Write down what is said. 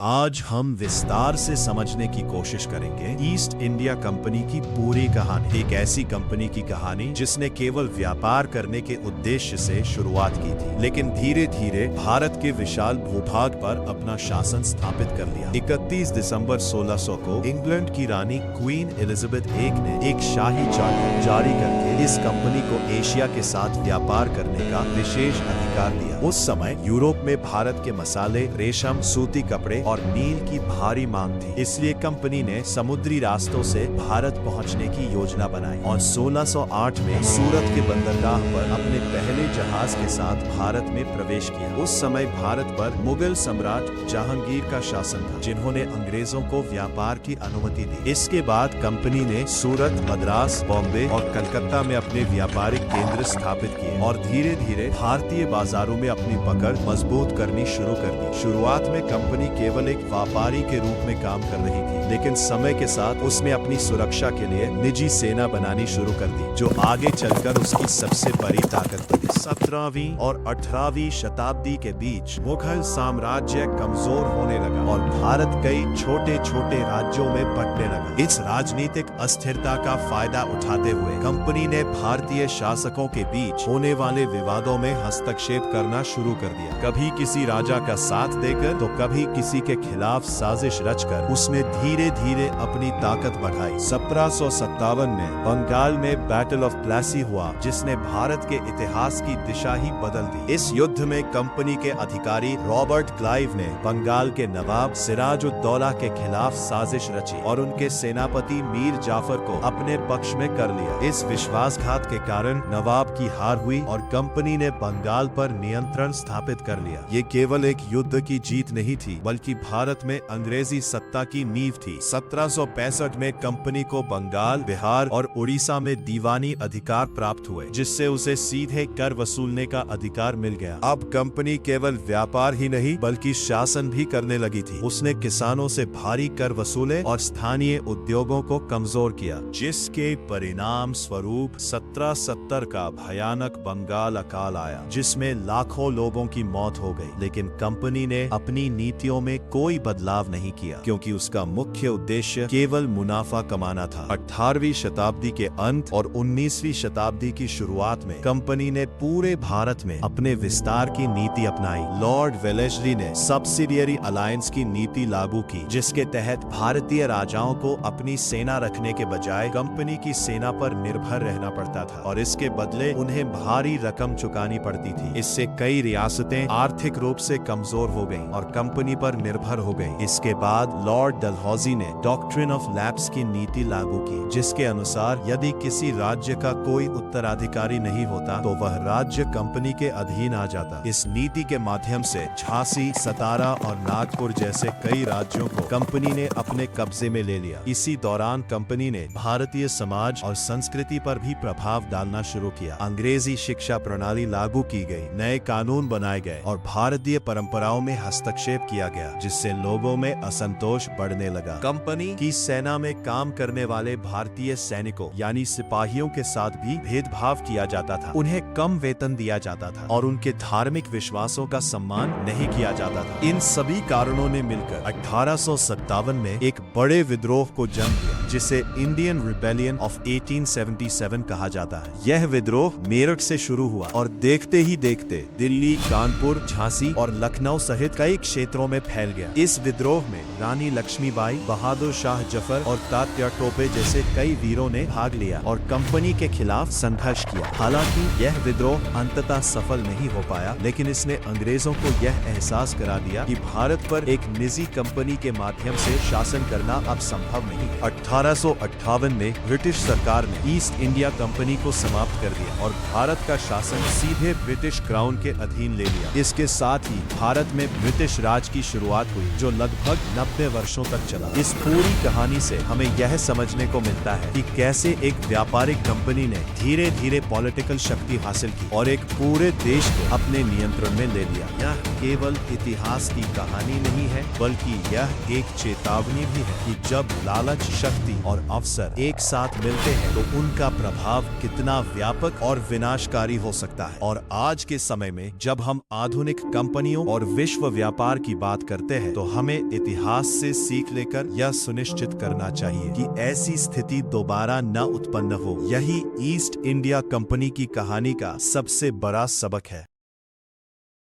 आज हम विस्तार से समझने की कोशिश करेंगे ईस्ट इंडिया कंपनी की पूरी कहानी। एक ऐसी कंपनी की कहानी जिसने केवल व्यापार करने के उद्देश्य से शुरुआत की थी, लेकिन धीरे धीरे भारत के विशाल भूभाग पर अपना शासन स्थापित कर लिया। 31 दिसंबर 1600 को इंग्लैंड की रानी क्वीन एलिजाबेथ एक ने एक शाही चार्टर जारी करके इस कंपनी को एशिया के साथ व्यापार करने का विशेष अधिकार दिया। उस समय यूरोप में भारत के मसाले, रेशम, सूती कपड़े और नील की भारी मांग थी, इसलिए कंपनी ने समुद्री रास्तों से भारत पहुंचने की योजना बनाई और 1608 में सूरत के बंदरगाह पर अपने पहले जहाज के साथ भारत में प्रवेश किया। उस समय भारत पर मुगल सम्राट जहांगीर का शासन था, जिन्होंने अंग्रेजों को व्यापार की अनुमति दी। इसके बाद कंपनी ने सूरत, मद्रास, बॉम्बे और कलकत्ता में अपने व्यापारिक केंद्र स्थापित किए और धीरे धीरे भारतीय बाजारों में अपनी पकड़ मजबूत करनी शुरू कर दी। शुरुआत में कंपनी केवल एक व्यापारी के रूप में काम कर रही थी, लेकिन समय के साथ उसने अपनी सुरक्षा के लिए निजी सेना बनानी शुरू कर दी, जो आगे चलकर उसकी सबसे बड़ी ताकत बनी। 17वीं और 18वीं शताब्दी के बीच मुगल साम्राज्य कमजोर होने लगा और भारत कई छोटे छोटे राज्यों में बंटने लगा। इस राजनीतिक अस्थिरता का फायदा उठाते हुए कंपनी ने भारतीय शासकों के बीच होने वाले विवादों में हस्तक्षेप करना शुरू कर दिया। कभी किसी राजा का साथ देकर तो कभी किसी के खिलाफ साजिश रचकर उसने धीरे धीरे अपनी ताकत बढ़ाई। 1757 में बंगाल में बैटल ऑफ प्लासी हुआ, जिसने भारत के इतिहास की दिशा ही बदल दी। इस युद्ध में कंपनी के अधिकारी रॉबर्ट क्लाइव ने बंगाल के नवाब सिराजुद्दौला के खिलाफ साजिश रची और उनके सेनापति मीर जाफर को अपने पक्ष में कर लिया। इस विश्वासघात के कारण नवाब की हार हुई और कंपनी ने बंगाल पर नियंत्रण स्थापित कर लिया। ये केवल एक युद्ध की जीत नहीं थी, बल्कि भारत में अंग्रेजी सत्ता की नींव थी। 1765 में कंपनी को बंगाल, बिहार और उड़ीसा में दीवानी अधिकार प्राप्त हुए, जिससे उसे सीधे कर वसूलने का अधिकार मिल गया। अब कंपनी केवल व्यापार ही नहीं बल्कि शासन भी करने लगी थी। उसने किसानों से भारी कर वसूले और स्थानीय उद्योगों को कमजोर किया, जिसके परिणाम स्वरूप 1770 का भयानक बंगाल अकाल आया, जिसमें लाखों लोगों की मौत हो गई। लेकिन कंपनी ने अपनी नीतियों में कोई बदलाव नहीं किया, क्योंकि उसका मुख्य उद्देश्य केवल मुनाफा कमाना था। 18वीं शताब्दी के अंत और 19वीं शताब्दी की शुरुआत में कंपनी ने पूरे भारत में अपने विस्तार की नीति अपनाई। लॉर्ड वेलेस्ली ने सब्सिडियरी अलायंस की नीति लागू की, जिसके तहत भारतीय राजाओं को अपनी सेना रखने के बजाय कंपनी की सेना पर निर्भर रहना पड़ता था और इसके बदले उन्हें भारी रकम चुकानी पड़ती थी। इससे कई रियासतें आर्थिक रूप से कमजोर हो गईं और कंपनी पर निर्भर हो गई। इसके बाद लॉर्ड डलहौजी ने डॉक्ट्रिन ऑफ लैप्स की नीति लागू की, जिसके अनुसार यदि किसी राज्य का कोई उत्तराधिकारी नहीं होता तो वह राज्य कंपनी के अधीन आ जाता। इस नीति के माध्यम से झांसी, सतारा और नागपुर जैसे कई राज्यों को कंपनी ने अपने कब्जे में ले लिया। इसी दौरान कंपनी ने भारतीय समाज और संस्कृति पर भी प्रभाव डालना शुरू किया। अंग्रेजी शिक्षा प्रणाली लागू की गई, नए कानून बनाए गए और भारतीय परंपराओं में हस्तक्षेप किया गया, जिससे लोगों में असंतोष बढ़ने लगा। कंपनी की सेना में काम करने वाले भारतीय सैनिकों यानी सिपाहियों के साथ भी भेदभाव किया जाता था। उन्हें कम वेतन दिया जाता था और उनके धार्मिक विश्वासों का सम्मान नहीं किया जाता था। इन सभी कारणों ने मिलकर 1857 में एक बड़े विद्रोह को जन्म दिया, जिसे इंडियन रिबेलियन ऑफ 1877 कहा जाता है। यह विद्रोह मेरठ से शुरू हुआ और देखते ही देखते दिल्ली, कानपुर, झांसी और लखनऊ सहित कई क्षेत्रों में फैल गया। इस विद्रोह में रानी लक्ष्मीबाई, बहादुर शाह जफर और तात्या टोपे जैसे कई वीरों ने भाग लिया और कंपनी के खिलाफ संघर्ष किया। हालांकि यह विद्रोह अंततः सफल नहीं हो पाया, लेकिन इसने अंग्रेजों को यह एहसास करा दिया कि भारत पर एक निजी कंपनी के माध्यम से शासन करना अब संभव नहीं है। 1858 में ब्रिटिश सरकार ने ईस्ट इंडिया कंपनी को समाप्त कर दिया और भारत का शासन सीधे ब्रिटिश क्राउन के अधीन ले लिया। इसके साथ ही भारत में ब्रिटिश राज की शुरुआत हुई, जो लगभग 90 वर्षों तक चला। इस पूरी कहानी से हमें यह समझने को मिलता है कि कैसे एक व्यापारिक कंपनी ने धीरे धीरे पॉलिटिकल शक्ति हासिल की और एक पूरे देश को अपने नियंत्रण में ले लिया। यह केवल इतिहास की कहानी नहीं है, बल्कि यह एक चेतावनी भी है कि जब लालच, शक्ति और अवसर एक साथ मिलते हैं तो उनका प्रभाव कितना व्यापक और विनाशकारी हो सकता है। और आज के समय में जब हम आधुनिक कंपनियों और विश्व व्यापार की बात करते करते हैं तो हमें इतिहास से सीख लेकर यह सुनिश्चित करना चाहिए कि ऐसी स्थिति दोबारा न उत्पन्न हो। यही ईस्ट इंडिया कंपनी की कहानी का सबसे बड़ा सबक है।